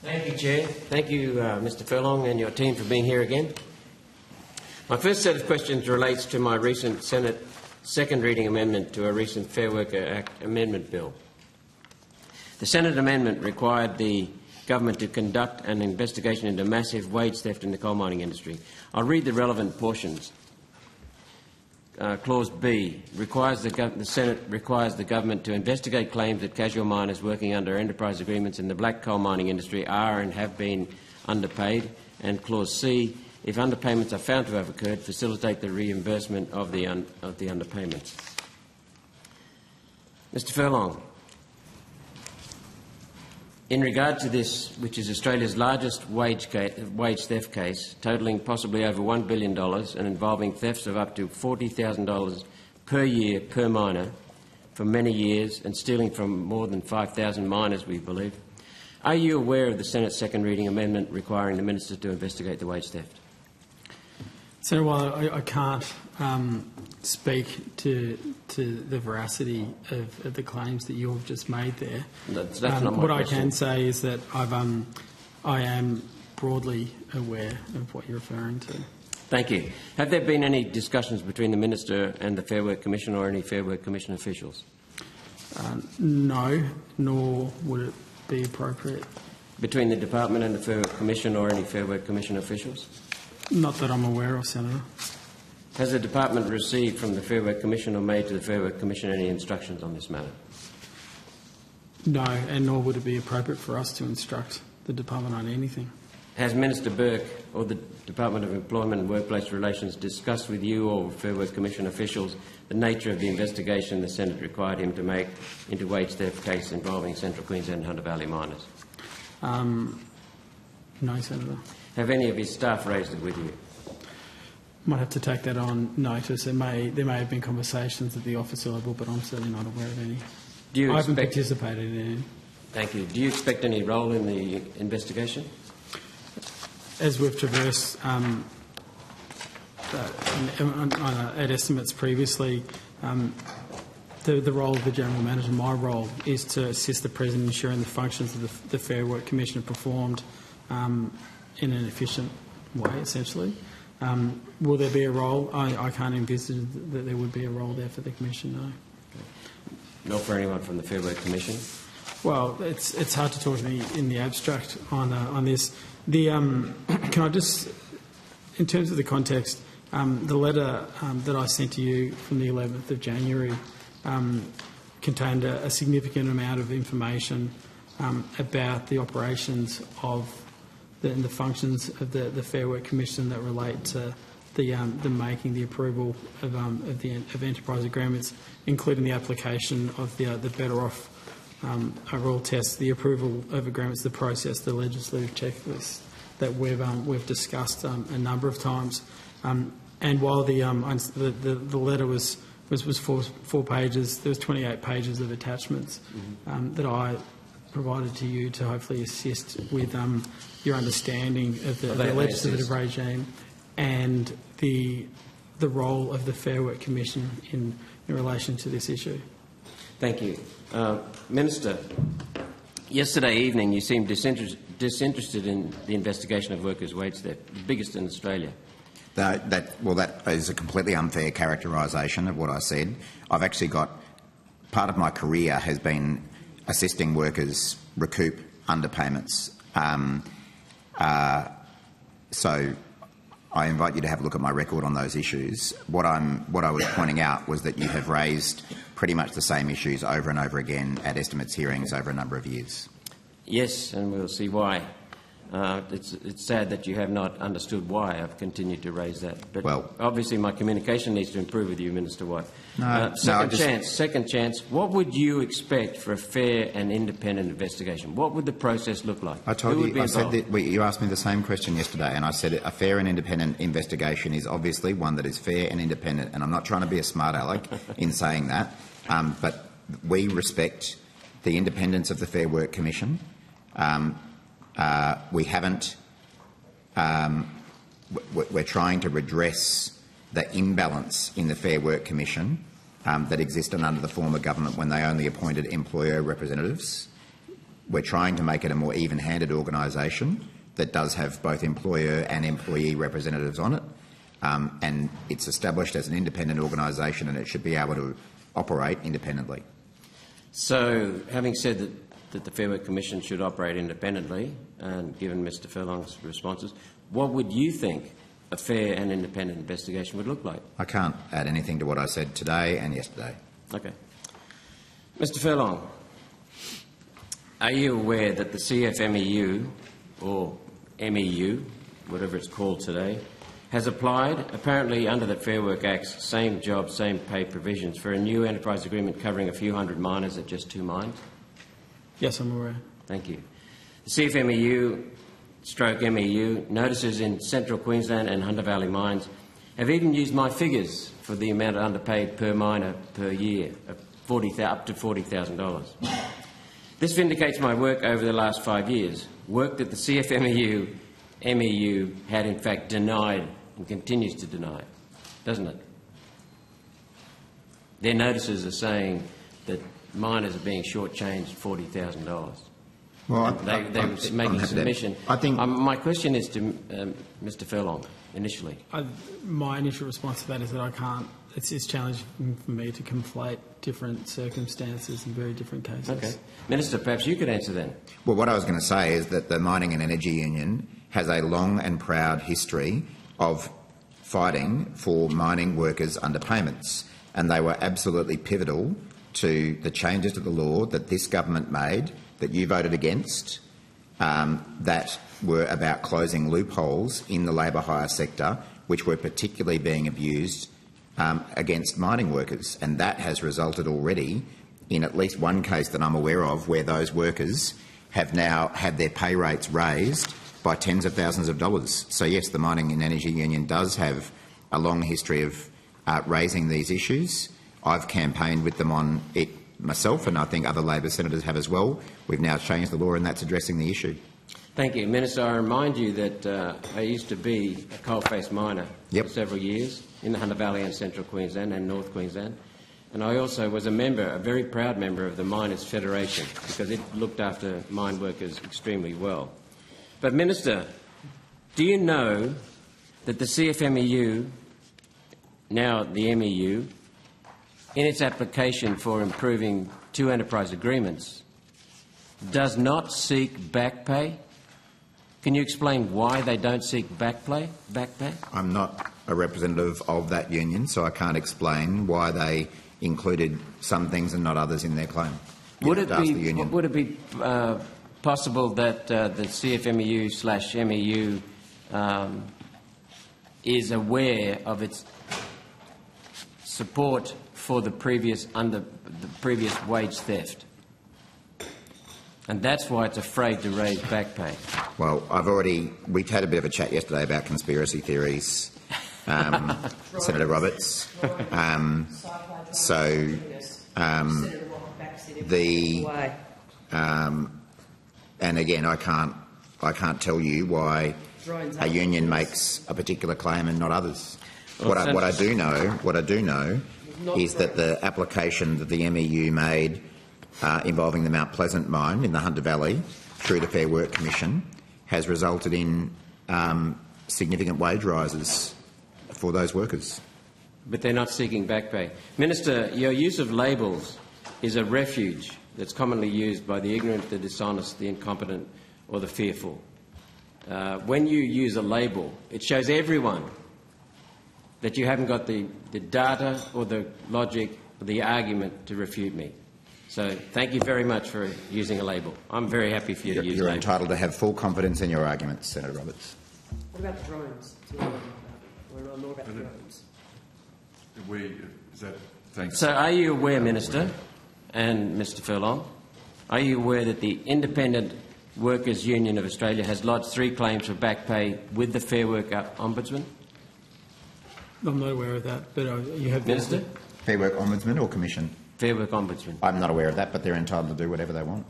Thank you, Chair. Thank you, Mr Furlong and your team for being here again. My first set of questions relates to my recent Senate second reading amendment to a recent Fair Work Act amendment bill. The Senate amendment required the government to conduct an investigation into massive wage theft in the coal mining industry. I'll read the relevant portions. Clause B requires the Senate requires the government to investigate claims that casual miners working under enterprise agreements in the black coal mining industry are and have been underpaid. And Clause C, if underpayments are found to have occurred, facilitate the reimbursement of the underpayments. Mr Furlong, in regard to this, which is Australia's largest wage theft case, totalling possibly over $1 billion and involving thefts of up to $40,000 per year per miner for many years and stealing from more than 5,000 miners, we believe, are you aware of the Senate's second reading amendment requiring the Minister to investigate the wage theft? Senator, while I can't speak to the veracity of the claims that you've just made there, that's not my what question. I can say is that I am broadly aware of what you're referring to. Thank you. Have there been any discussions between the Minister and the Fair Work Commission or any Fair Work Commission officials? No, nor would it be appropriate. Between the Department and the Fair Work Commission or any Fair Work Commission officials? Not that I'm aware of, Senator. Has the Department received from the Fair Work Commission or made to the Fair Work Commission any instructions on this matter? No, and nor would it be appropriate for us to instruct the Department on anything. Has Minister Burke or the Department of Employment and Workplace Relations discussed with you or Fair Work Commission officials the nature of the investigation the Senate required him to make into wage theft case involving Central Queensland and Hunter Valley miners? No, Senator. Have any of his staff raised it with you? Might have to take that on notice. There may have been conversations at the office level, but I'm certainly not aware of any. I haven't participated in any. Thank you. Do you expect any role in the investigation? As we've traversed at estimates previously, the role of the General Manager, my role, is to assist the President in ensuring the functions of the Fair Work Commission are performed in an efficient way, essentially. Will there be a role? I can't envisage that there would be a role there for the Commission, no. Not for anyone from the Fair Work Commission? Well, it's hard to talk to me in the abstract on this. Can I just, in terms of the context, the letter that I sent to you from the 11th of January contained a significant amount of information about the operations of and the functions of the Fair Work Commission that relate to the making, the approval of enterprise agreements, including the application of the Better Off rule test, the approval of agreements, the process, the legislative checklist that we've discussed a number of times. And while the letter was 4 pages, there was 28 pages of attachments that I provided to you to hopefully assist with your understanding of the legislative regime and the role of the Fair Work Commission in relation to this issue. Thank you. Minister, yesterday evening you seemed disinterested in the investigation of workers' wage theft, the biggest in Australia. That is a completely unfair characterisation of what I said. I've actually got part of my career has been assisting workers recoup underpayments. So I invite you to have a look at my record on those issues. What I was pointing out was that you have raised pretty much the same issues over and over again at estimates hearings over a number of years. Yes, and we'll see why. It's sad that you have not understood why I've continued to raise that. But well, obviously my communication needs to improve with you, Minister White. Second chance. What would you expect for a fair and independent investigation? What would the process look like? I told you, I said that you asked me the same question yesterday, and I said a fair and independent investigation is obviously one that is fair and independent, and I'm not trying to be a smart aleck in saying that, but we respect the independence of the Fair Work Commission. We haven't. We're trying to redress the imbalance in the Fair Work Commission that existed under the former government when they only appointed employer representatives. We're trying to make it a more even-handed organisation that does have both employer and employee representatives on it, and it's established as an independent organisation and it should be able to operate independently. So, having said that the Fair Work Commission should operate independently, and given Mr Furlong's responses, what would you think a fair and independent investigation would look like? I can't add anything to what I said today and yesterday. Okay. Mr Furlong, are you aware that the CFMEU, or MEU, whatever it's called today, has applied, apparently under the Fair Work Act's same job, same pay provisions, for a new enterprise agreement covering a few hundred miners at just 2 mines? Yes, I'm aware. Thank you. The CFMEU stroke MEU notices in Central Queensland and Hunter Valley mines have even used my figures for the amount underpaid per miner per year, up to $40,000. This vindicates my work over the last 5 years, work that the CFMEU MEU had in fact denied and continues to deny, doesn't it? Their notices are saying that miners are being shortchanged $40,000. Well, they're making a submission. I think my question is to Mr Furlong, initially. My initial response to that is that I can't. It's challenging for me to conflate different circumstances in very different cases. Okay. Minister, perhaps you could answer then. Well, what I was going to say is that the Mining and Energy Union has a long and proud history of fighting for mining workers' underpayments, and they were absolutely pivotal to the changes to the law that this government made, that you voted against, that were about closing loopholes in the labour hire sector, which were particularly being abused against mining workers. And that has resulted already in at least one case that I'm aware of where those workers have now had their pay rates raised by tens of thousands of dollars. So yes, the Mining and Energy Union does have a long history of raising these issues. I've campaigned with them on it myself, and I think other Labor senators have as well. We've now changed the law and that's addressing the issue. Thank you. Minister, I remind you that I used to be a coalface miner for several years in the Hunter Valley and Central Queensland and North Queensland. And I also was a member, a very proud member of the Miners' Federation, because it looked after mine workers extremely well. But Minister, do you know that the CFMEU, now the MEU, in its application for improving 2 enterprise agreements, does not seek back pay? Can you explain why they don't seek back pay? I'm not a representative of that union, so I can't explain why they included some things and not others in their claim. Would it be possible that the CFMEU/MEU is aware of its support for the previous wage theft, and that's why it's afraid to raise back pay? Well, we had a bit of a chat yesterday about conspiracy theories, Senator Roberts. And again, I can't tell you why a union makes a particular claim and not others. What I do know is that the application that the MEU made involving the Mount Pleasant mine in the Hunter Valley through the Fair Work Commission has resulted in significant wage rises for those workers. But they're not seeking back pay. Minister, your use of labels is a refuge that's commonly used by the ignorant, the dishonest, the incompetent or the fearful. When you use a label, it shows everyone that you haven't got the data or the logic or the argument to refute me. So thank you very much for using a label. I'm very happy for you to use You're labels. entitled to have full confidence in your arguments, Senator Roberts. What about the drones? We're not more about the drones. Thanks. So are you aware, Minister, and Mr Furlong, are you aware that the Independent Workers Union of Australia has lodged 3 claims for back pay with the Fair Work Ombudsman? I'm not aware of that, but you have... Minister? Fair Work Ombudsman or Commission? Fair Work Ombudsman. I'm not aware of that, but they're entitled to do whatever they want.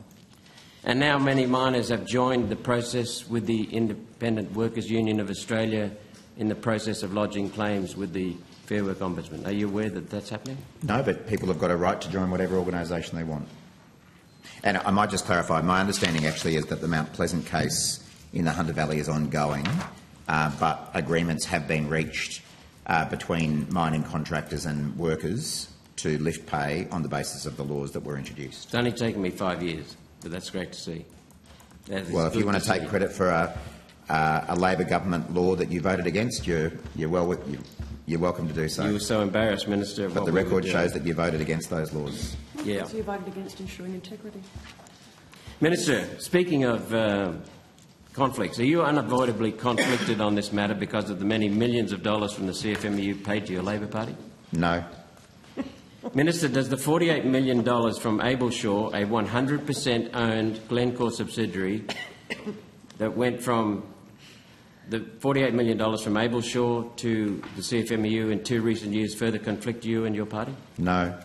And now many miners have joined the process with the Independent Workers Union of Australia in the process of lodging claims with the Fair Work Ombudsman. Are you aware that that's happening? No, but people have got a right to join whatever organisation they want. And I might just clarify, my understanding actually is that the Mount Pleasant case in the Hunter Valley is ongoing, but agreements have been reached between mining contractors and workers to lift pay on the basis of the laws that were introduced. It's only taken me 5 years, but that's great to see. Well, if you want to take credit for a Labor government law that you voted against, you're welcome to do so. You were so embarrassed, Minister. But the record shows that you voted against those laws. Yeah. So you voted against ensuring integrity. Minister, speaking of conflicts, are you unavoidably conflicted on this matter because of the many millions of dollars from the CFMEU paid to your Labor Party? No. Minister, does the $48 million from Ableshaw, a 100% owned Glencore subsidiary, that went from the $48 million from Ableshaw to the CFMEU in 2 recent years further conflict you and your party? No.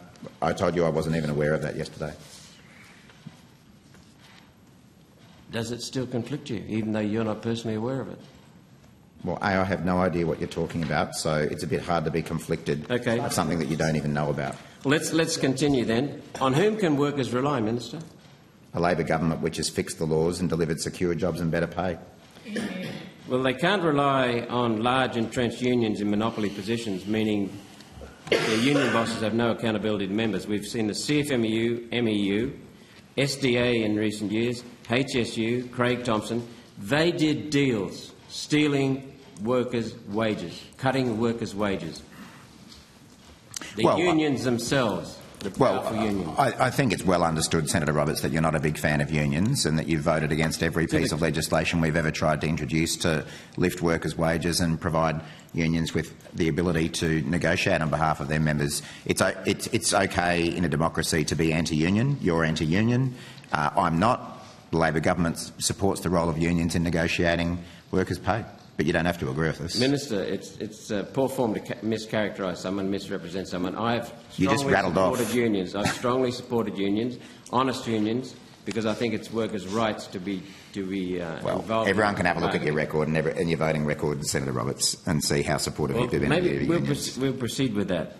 I told you I wasn't even aware of that yesterday. Does it still conflict you, even though you're not personally aware of it? Well, I have no idea what you're talking about, so it's a bit hard to be conflicted of something that you don't even know about. Well, let's continue then. On whom can workers rely, Minister? A Labor government which has fixed the laws and delivered secure jobs and better pay. Well, they can't rely on large entrenched unions in monopoly positions, meaning their union bosses have no accountability to members. We've seen the CFMEU, MEU, SDA in recent years, HSU, Craig Thompson. They did deals stealing workers' wages, cutting workers' wages. The unions themselves, the powerful unions. I think it's well understood, Senator Roberts, that you're not a big fan of unions and that you've voted against every piece of legislation we've ever tried to introduce to lift workers' wages and provide unions with the ability to negotiate on behalf of their members. It's okay in a democracy to be anti-union. You're anti-union. I'm not. The Labor government supports the role of unions in negotiating workers' pay, but you don't have to agree with us. Minister, it's poor form to mischaracterise someone, misrepresent someone. I have strongly supported unions, honest unions, because I think it's workers' rights to be involved. Everyone can have a look at your record and your voting record, Senator Roberts, and see how supportive you've been. Maybe we'll proceed with that.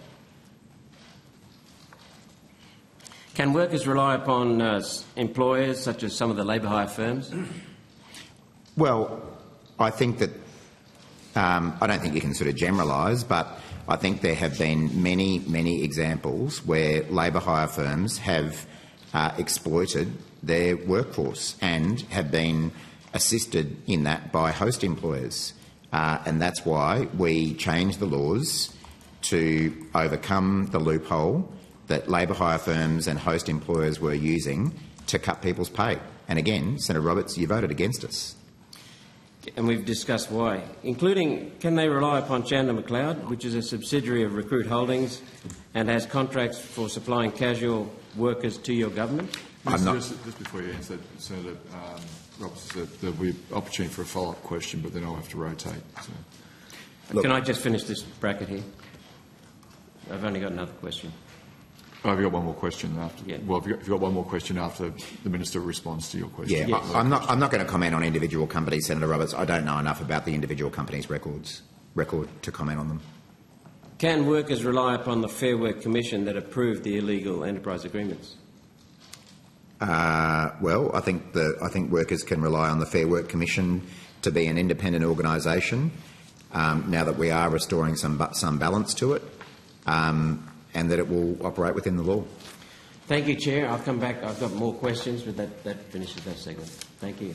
Can workers rely upon employers such as some of the labour hire firms? Well, I think that I don't think you can sort of generalise, but I think there have been many, many examples where labour hire firms have exploited their workforce and have been assisted in that by host employers. And that's why we changed the laws to overcome the loophole that labour hire firms and host employers were using to cut people's pay. And again, Senator Roberts, you voted against us. And we've discussed why, including can they rely upon Chandler McLeod, which is a subsidiary of Recruit Holdings and has contracts for supplying casual workers to your government? Just before you answer that, Senator Roberts, there'll be an opportunity for a follow-up question, but then I'll have to rotate. So. Can I just finish this bracket here? I've only got another question. Oh, have you got one more question after? Yeah. Well, have you got one more question after the Minister responds to your question? Yeah, I'm not going to comment on individual companies, Senator Roberts. I don't know enough about the individual companies' record to comment on them. Can workers rely upon the Fair Work Commission that approved the illegal enterprise agreements? Well, I think workers can rely on the Fair Work Commission to be an independent organisation. Now that we are restoring some balance to it. And that it will operate within the law. Thank you, Chair. I'll come back. I've got more questions, but that finishes that segment. Thank you.